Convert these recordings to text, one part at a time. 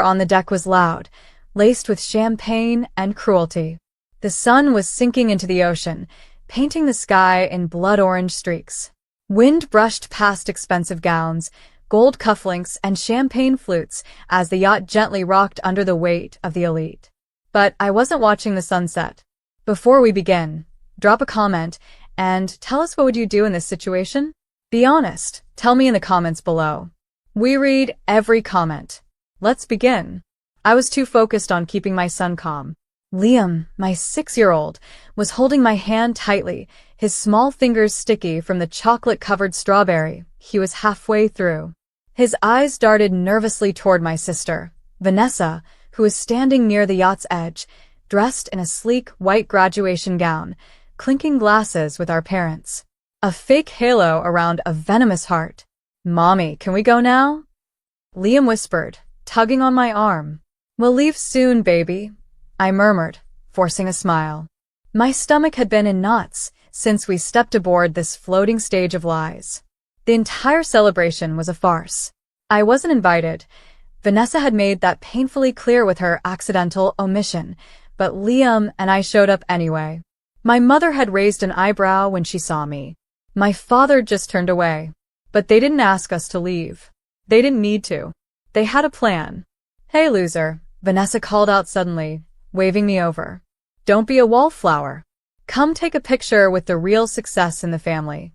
on the deck was loud, laced with champagne and cruelty. The sun was sinking into the ocean, painting the sky in blood-orange streaks. Wind brushed past expensive gowns, gold cufflinks, and champagne flutes as the yacht gently rocked under the weight of the elite. But I wasn't watching the sunset. Before we begin, drop a comment and tell us what would you do in this situation? Be honest. Tell me in the comments below. We read every comment. Let's begin. I was too focused on keeping my son calm. Liam, my 6-year-old, was holding my hand tightly, his small fingers sticky from the chocolate-covered strawberry he was halfway through. His eyes darted nervously toward my sister, Vanessa, who was standing near the yacht's edge, dressed in a sleek white graduation gown, clinking glasses with our parents. A fake halo around a venomous heart. "Mommy, can we go now?" Liam whispered, tugging on my arm. "We'll leave soon, baby," I murmured, forcing a smile. My stomach had been in knots since we stepped aboard this floating stage of lies. The entire celebration was a farce. I wasn't invited. Vanessa had made that painfully clear with her accidental omission, but Liam and I showed up anyway. My mother had raised an eyebrow when she saw me. My father just turned away. But they didn't ask us to leave. They didn't need to. They had a plan. "Hey, loser," Vanessa called out suddenly, waving me over. "Don't be a wallflower. Come take a picture with the real success in the family."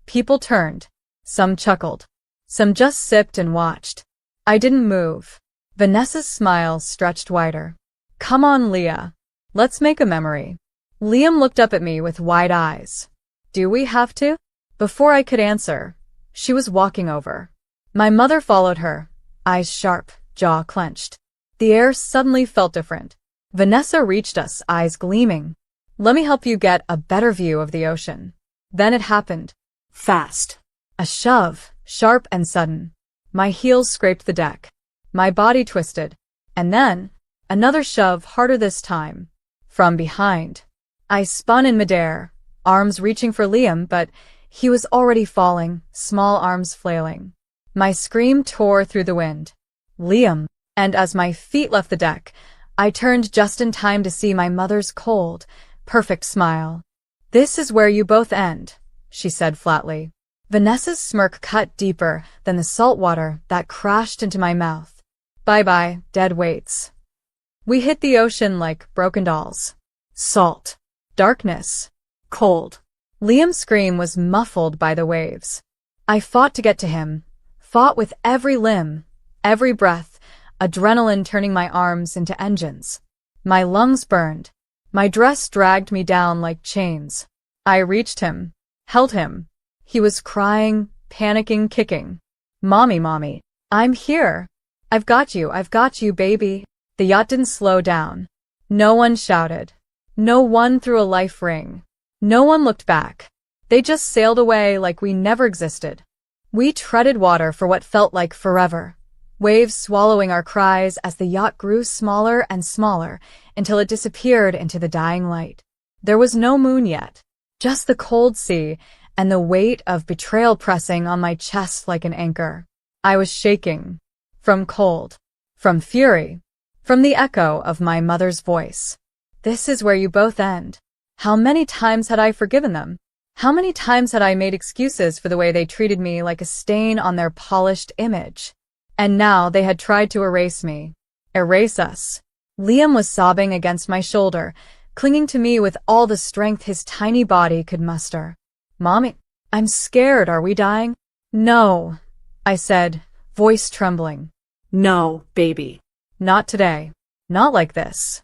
People turned. Some chuckled. Some just sipped and watched. I didn't move. Vanessa's smile stretched wider. "Come on, Leah. Let's make a memory." Liam looked up at me with wide eyes. "Do we have to?" Before I could answer, she was walking over. My mother followed her, eyes sharp, jaw clenched. The air suddenly felt different. Vanessa reached us, eyes gleaming. "Let me help you get a better view of the ocean." Then it happened. Fast. A shove, sharp and sudden. My heels scraped the deck. My body twisted. And then, another shove, harder this time. From behind. I spun in midair, arms reaching for Liam, but he was already falling, small arms flailing. My scream tore through the wind. "Liam!" And as my feet left the deck, I turned just in time to see my mother's cold, perfect smile. "This is where you both end," she said flatly. Vanessa's smirk cut deeper than the salt water that crashed into my mouth. "Bye-bye, dead weights." We hit the ocean like broken dolls. Salt. Darkness. Cold. Liam's scream was muffled by the waves. I fought to get to him, fought with every limb, every breath, adrenaline turning my arms into engines. My lungs burned. My dress dragged me down like chains. I reached him, held him. He was crying, panicking, kicking. "Mommy, mommy, I'm here. I've got you, baby." The yacht didn't slow down. No one shouted. No one threw a life ring. No one looked back. They just sailed away like we never existed. We treaded water for what felt like forever, waves swallowing our cries as the yacht grew smaller and smaller until it disappeared into the dying light. There was no moon yet, just the cold sea and the weight of betrayal pressing on my chest like an anchor. I was shaking. From cold. From fury. From the echo of my mother's voice. "This is where you both end." How many times had I forgiven them? How many times had I made excuses for the way they treated me like a stain on their polished image? And now they had tried to erase me. Erase us. Liam was sobbing against my shoulder, clinging to me with all the strength his tiny body could muster. "Mommy, I'm scared. Are we dying?" "No," I said, voice trembling. "No, baby. Not today. Not like this."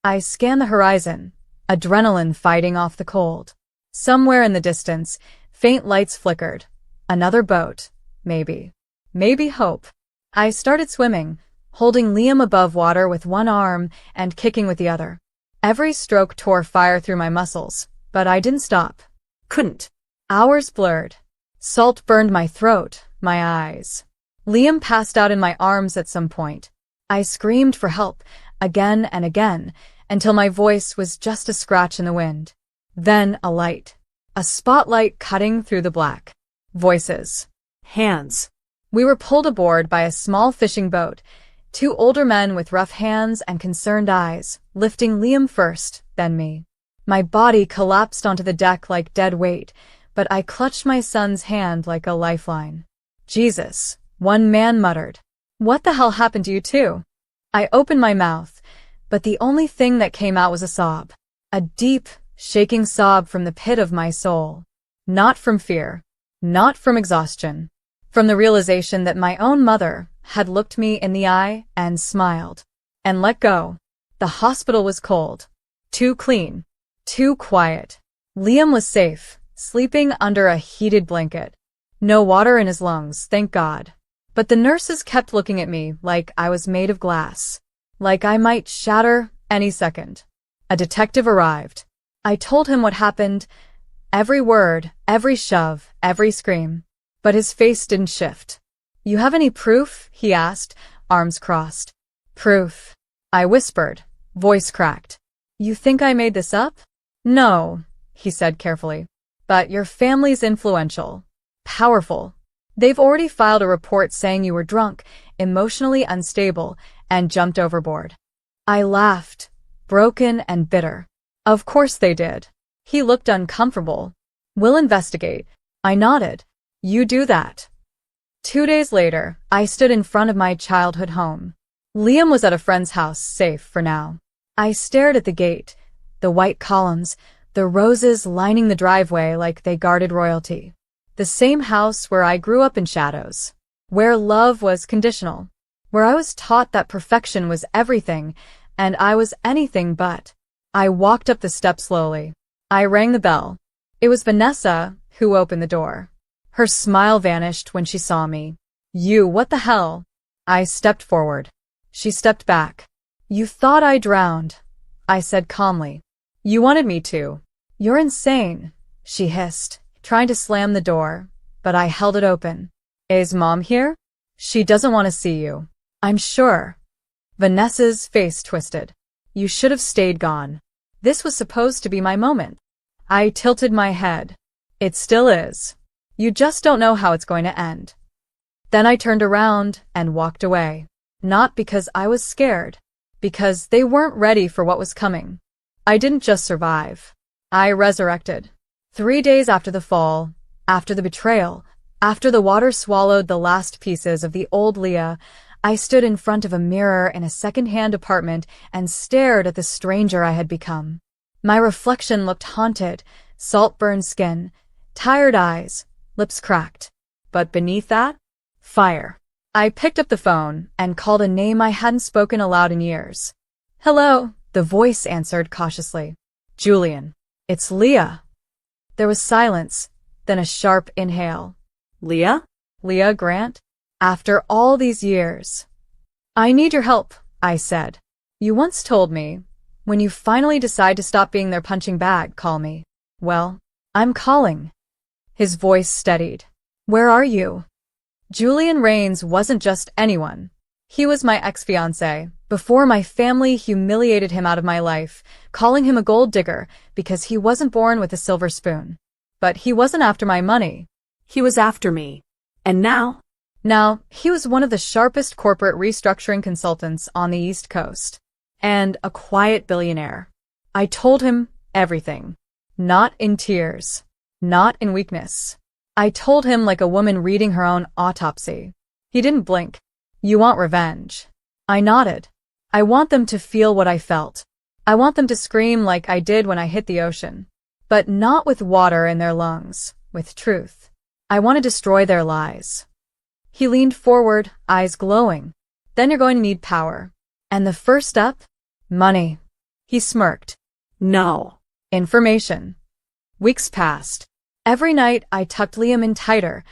I scanned the horizon, adrenaline fighting off the cold. Somewhere in the distance, faint lights flickered. Another boat. Maybe. Maybe hope. I started swimming, holding Liam above water with one arm and kicking with the other. Every stroke tore fire through my muscles, but I didn't stop. Couldn't. Hours blurred. Salt burned my throat, my eyes. Liam passed out in my arms at some point. I screamed for help, again and again, until my voice was just a scratch in the wind. Then a light. A spotlight cutting through the black. Voices. Hands. We were pulled aboard by a small fishing boat, Two older men with rough hands and concerned eyes, lifting Liam first, then me. My body collapsed onto the deck like dead weight, but I clutched my son's hand like a lifeline. Jesus, one man muttered. What the hell happened to you two? I opened my mouth, but the only thing that came out was a sob. A deep, shaking sob from the pit of my soul. Not from fear. Not from exhaustion. From the realization that my own mother had looked me in the eye and smiled. And let go. The hospital was cold. Too clean. Too quiet. Liam was safe, sleeping under a heated blanket. No water in his lungs, thank God. But the nurses kept looking at me like I was made of glass. Like I might shatter any second. A detective arrived. I told him what happened. Every word, every shove, every scream. But his face didn't shift. You have any proof? He asked, arms crossed. Proof. I whispered, voice cracked. You think I made this up? No, he said carefully. But your family's influential. Powerful. They've already filed a report saying you were drunk, emotionally unstable, and jumped overboard. I laughed, broken and bitter. Of course they did. He looked uncomfortable. We'll investigate. I nodded. You do that. 2 days later, I stood in front of my childhood home. Liam was at a friend's house, safe for now. I stared at the gate, the white columns, the roses lining the driveway like they guarded royalty. The same house where I grew up in shadows. Where love was conditional. Where I was taught that perfection was everything, and I was anything but. I walked up the steps slowly. I rang the bell. It was Vanessa who opened the door. Her smile vanished when she saw me. You, what the hell? I stepped forward. She stepped back. You thought I drowned, I said calmly. You wanted me to. You're insane, she hissed, trying to slam the door, but I held it open. Is Mom here? She doesn't want to see you. I'm sure. Vanessa's face twisted. You should have stayed gone. This was supposed to be my moment. I tilted my head. It still is. You just don't know how it's going to end. Then I turned around and walked away. Not because I was scared. Because they weren't ready for what was coming. I didn't just survive. I resurrected. 3 days after the fall, after the betrayal, after the water swallowed the last pieces of the old Leah, I stood in front of a mirror in a second-hand apartment and stared at the stranger I had become. My reflection looked haunted, salt-burned skin, tired eyes, lips cracked. But beneath that, fire. I picked up the phone and called a name I hadn't spoken aloud in years. Hello, the voice answered cautiously. Julian. It's Leah. There was silence, then a sharp inhale. Leah? Leah Grant? After all these years. I need your help, I said. You once told me, when you finally decide to stop being their punching bag, call me. Well, I'm calling. His voice steadied. Where are you? Julian Rains wasn't just anyone. He was my ex-fiancé, before my family humiliated him out of my life, calling him a gold digger because he wasn't born with a silver spoon. But he wasn't after my money. He was after me. And now? Now, he was one of the sharpest corporate restructuring consultants on the East Coast. And a quiet billionaire. I told him everything. Not in tears. Not in weakness. I told him like a woman reading her own autopsy. He didn't blink. You want revenge? I nodded. I want them to feel what I felt. I want them to scream like I did when I hit the ocean. But not with water in their lungs, with truth. I want to destroy their lies. He leaned forward, eyes glowing. Then you're going to need power. And the first step? Money. He smirked. No. Information. Weeks passed. Every night I tucked Liam in tighter.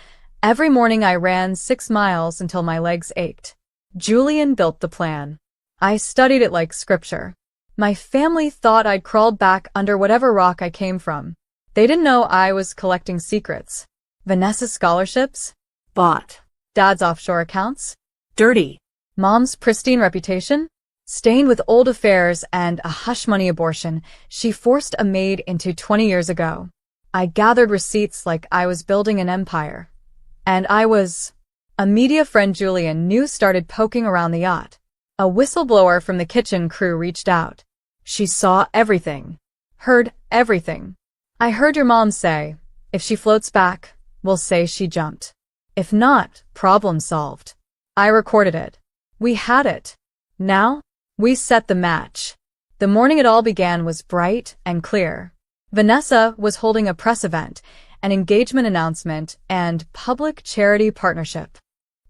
Every morning I ran 6 miles until my legs ached. Julian built the plan. I studied it like scripture. My family thought I'd crawled back under whatever rock I came from. They didn't know I was collecting secrets. Vanessa's scholarships? Bought. Dad's offshore accounts? Dirty. Mom's pristine reputation? Stained with old affairs and a hush-money abortion she forced a maid into 20 years ago. I gathered receipts like I was building an empire. And I was... A media friend Julian knew started poking around the yacht. A whistleblower from the kitchen crew reached out. She saw everything. Heard everything. I heard your mom say, if she floats back, we'll say she jumped. If not, problem solved. I recorded it. We had it. Now, we set the match. The morning it all began was bright and clear. Vanessa was holding a press event, an engagement announcement, and public charity partnership.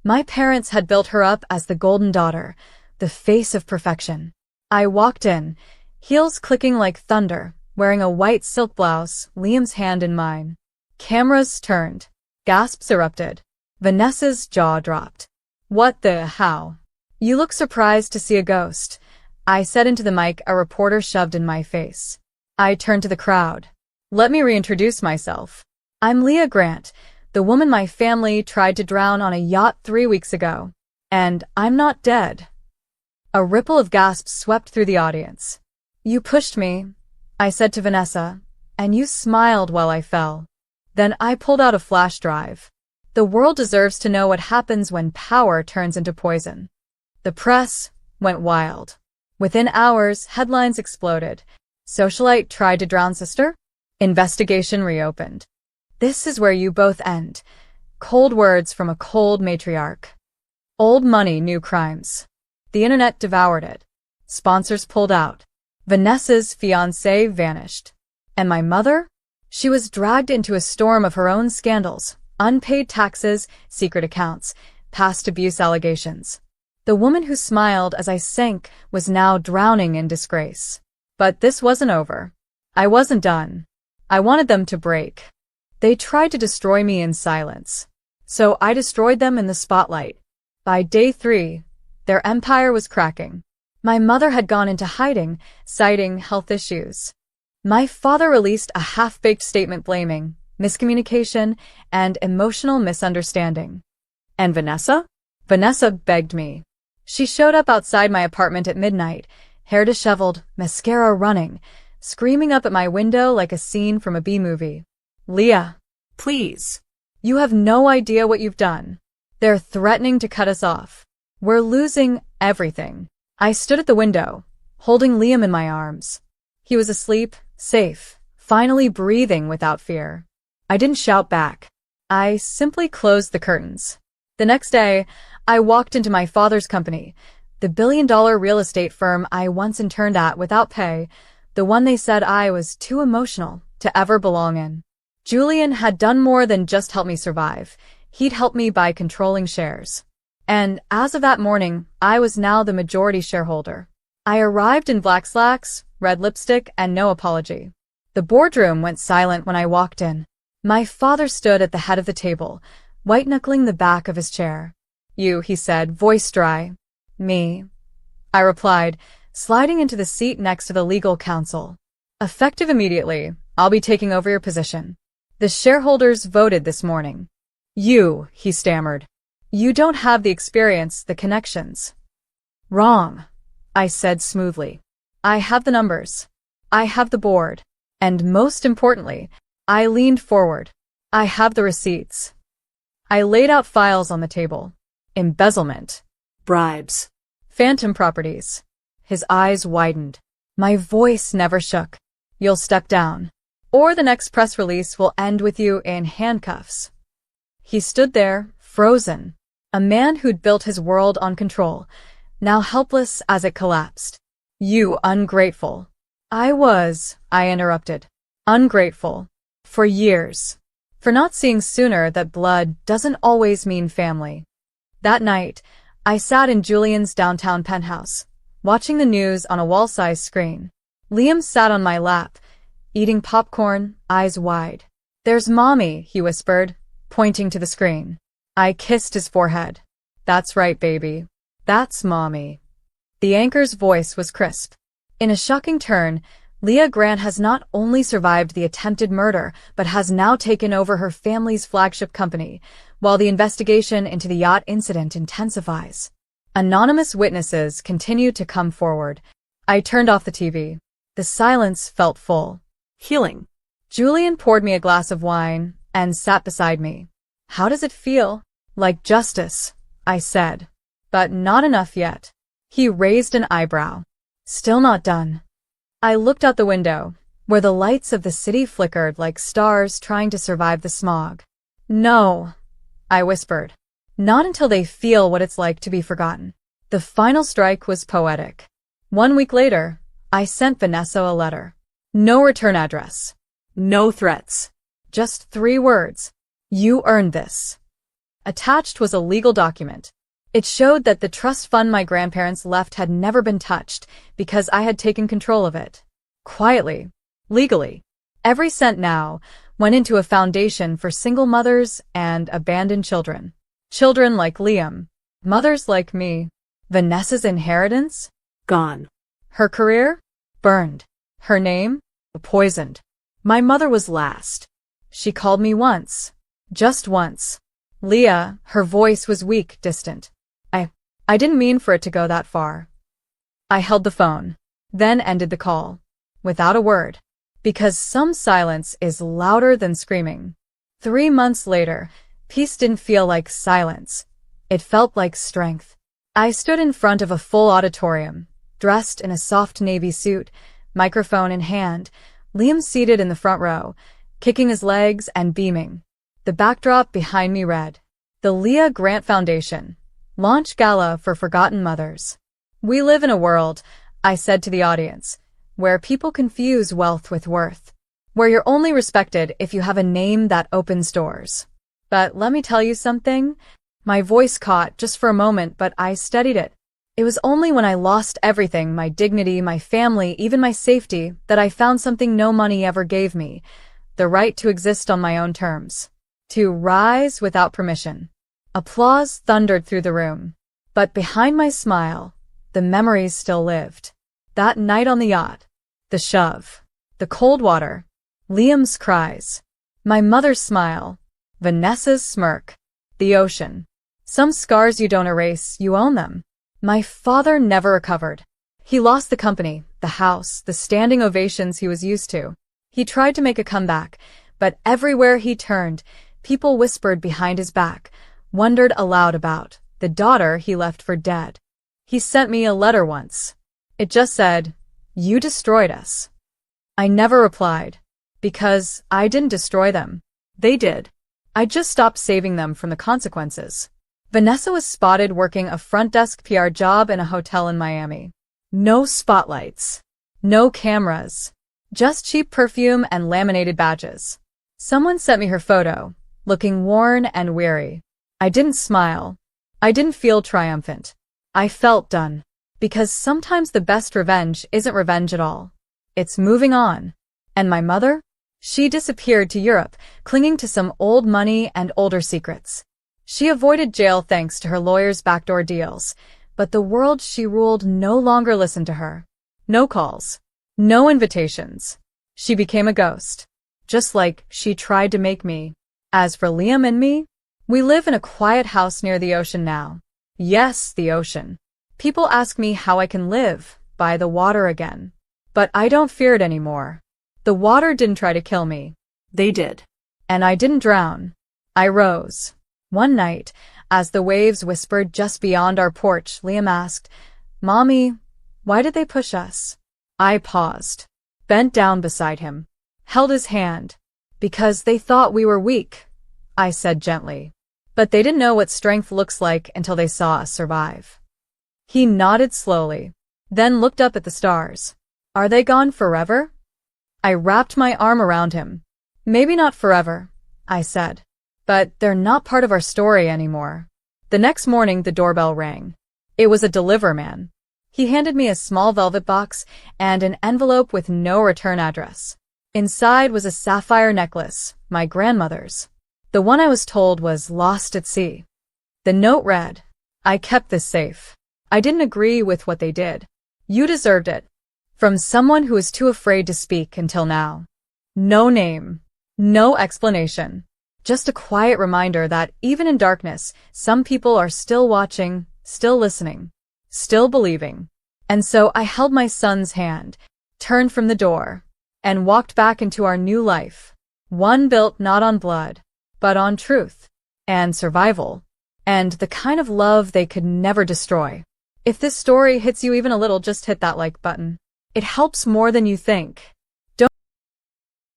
My parents had built her up as the golden daughter, the face of perfection. I walked in, heels clicking like thunder, wearing a white silk blouse, Liam's hand in mine. Cameras turned. Gasps erupted. Vanessa's jaw dropped. What the how? You look surprised to see a ghost, I said into the mic a reporter shoved in my face. I turned to the crowd. Let me reintroduce myself. I'm Leah Grant, the woman my family tried to drown on a yacht 3 weeks ago. And I'm not dead. A ripple of gasps swept through the audience. You pushed me, I said to Vanessa, and you smiled while I fell. Then I pulled out a flash drive. The world deserves to know what happens when power turns into poison. The press went wild. Within hours, headlines exploded. Socialite tried to drown sister? Investigation reopened. This is where you both end. Cold words from a cold matriarch. Old money, new crimes. The internet devoured it. Sponsors pulled out. Vanessa's fiancé vanished. And my mother? She was dragged into a storm of her own scandals, unpaid taxes, secret accounts, past abuse allegations. The woman who smiled as I sank was now drowning in disgrace. But this wasn't over. I wasn't done. I wanted them to break. They tried to destroy me in silence. So I destroyed them in the spotlight. By day 3, their empire was cracking. My mother had gone into hiding, citing health issues. My father released a half-baked statement blaming miscommunication and emotional misunderstanding. And Vanessa? Vanessa begged me. She showed up outside my apartment at midnight, hair disheveled, mascara running, screaming up at my window like a scene from a B-movie. Leah, Please. you have no idea what you've done. They're threatening to cut us off. We're losing everything. I stood at the window, holding Liam in my arms. He was asleep, safe, finally breathing without fear. I didn't shout back. I simply closed the curtains. The next day, I walked into my father's company, the billion-dollar real estate firm I once interned at without pay, the one they said I was too emotional to ever belong in. Julian had done more than just help me survive. He'd helped me by controlling shares. And as of that morning, I was now the majority shareholder. I arrived in black slacks, red lipstick, and no apology. The boardroom went silent when I walked in. My father stood at the head of the table, white-knuckling the back of his chair. You, he said, voice dry. Me, I replied, sliding into the seat next to the legal counsel. Effective immediately, I'll be taking over your position. The shareholders voted this morning. You, he stammered. You don't have the experience, the connections. Wrong, I said smoothly. I have the numbers. I have the board. And most importantly, I leaned forward. I have the receipts. I laid out files on the table. Embezzlement. Bribes. Phantom properties. His eyes widened. My voice never shook. You'll step down. Or the next press release will end with you in handcuffs. He stood there, frozen. A man who'd built his world on control, now helpless as it collapsed. You ungrateful. I interrupted. Ungrateful. For years. For not seeing sooner that blood doesn't always mean family. That night, I sat in Julian's downtown penthouse, watching the news on a wall-sized screen. Liam sat on my lap, eating popcorn, eyes wide. There's Mommy, he whispered, pointing to the screen. I kissed his forehead. That's right, baby. That's Mommy. The anchor's voice was crisp. In a shocking turn, Leah Grant has not only survived the attempted murder, but has now taken over her family's flagship company, while the investigation into the yacht incident intensifies. Anonymous witnesses continue to come forward. I turned off the TV. The silence felt full. Healing. Julian poured me a glass of wine and sat beside me. How does it feel? Like justice, I said. But not enough yet. He raised an eyebrow. Still not done. I looked out the window, where the lights of the city flickered like stars trying to survive the smog. No, I whispered. Not until they feel what it's like to be forgotten. The final strike was poetic. 1 week later, I sent Vanessa a letter. No return address. No threats. Just 3 words. You earned this. Attached was a legal document. It showed that the trust fund my grandparents left had never been touched because I had taken control of it. Quietly. Legally. Every cent now went into a foundation for single mothers and abandoned children. Children like Liam. Mothers like me. Vanessa's inheritance? Gone. Her career? Burned. Her name? Poisoned. My mother was last. She called me once. Just once. Leah, her voice was weak, distant. I didn't mean for it to go that far. I held the phone, then ended the call. Without a word. Because some silence is louder than screaming. 3 months later, peace didn't feel like silence. It felt like strength. I stood in front of a full auditorium, dressed in a soft navy suit, microphone in hand, Liam seated in the front row, kicking his legs and beaming. The backdrop behind me read, "The Leah Grant Foundation. Launch Gala for Forgotten Mothers." We live in a world, I said to the audience, where people confuse wealth with worth, where you're only respected if you have a name that opens doors. But let me tell you something. My voice caught just for a moment, but I steadied it. It was only when I lost everything, my dignity, my family, even my safety, that I found something no money ever gave me, the right to exist on my own terms, to rise without permission. Applause thundered through the room. But behind my smile, the memories still lived. That night on the yacht, the shove, the cold water, Liam's cries, my mother's smile, Vanessa's smirk, the ocean. Some scars you don't erase, you own them. My father never recovered. He lost the company, the house, the standing ovations he was used to. He tried to make a comeback, but everywhere he turned, people whispered behind his back, wondered aloud about the daughter he left for dead. He sent me a letter once. It just said, "You destroyed us." I never replied, because I didn't destroy them. They did. I just stopped saving them from the consequences. Vanessa was spotted working a front desk PR job in a hotel in Miami. No spotlights. No cameras. Just cheap perfume and laminated badges. Someone sent me her photo, looking worn and weary. I didn't smile. I didn't feel triumphant. I felt done. Because sometimes the best revenge isn't revenge at all. It's moving on. And my mother? She disappeared to Europe, clinging to some old money and older secrets. She avoided jail thanks to her lawyer's backdoor deals, but the world she ruled no longer listened to her. No calls. No invitations. She became a ghost. Just like she tried to make me. As for Liam and me, we live in a quiet house near the ocean now. Yes, the ocean. People ask me how I can live by the water again. But I don't fear it anymore. The water didn't try to kill me. They did. And I didn't drown. I rose. One night, as the waves whispered just beyond our porch, Liam asked, "Mommy, why did they push us?" I paused, bent down beside him, held his hand. "Because they thought we were weak," I said gently. But they didn't know what strength looks like until they saw us survive. He nodded slowly, then looked up at the stars. "Are they gone forever?" I wrapped my arm around him. "Maybe not forever," I said. "But they're not part of our story anymore." The next morning the doorbell rang. It was a deliver man. He handed me a small velvet box and an envelope with no return address. Inside was a sapphire necklace, my grandmother's. The one I was told was lost at sea. The note read, "I kept this safe. I didn't agree with what they did. You deserved it." From someone who was too afraid to speak until now. No name. No explanation. Just a quiet reminder that even in darkness, some people are still watching, still listening, still believing. And so I held my son's hand, turned from the door, and walked back into our new life. One built not on blood, but on truth, and survival, and the kind of love they could never destroy. If this story hits you even a little, just hit that like button. It helps more than you think.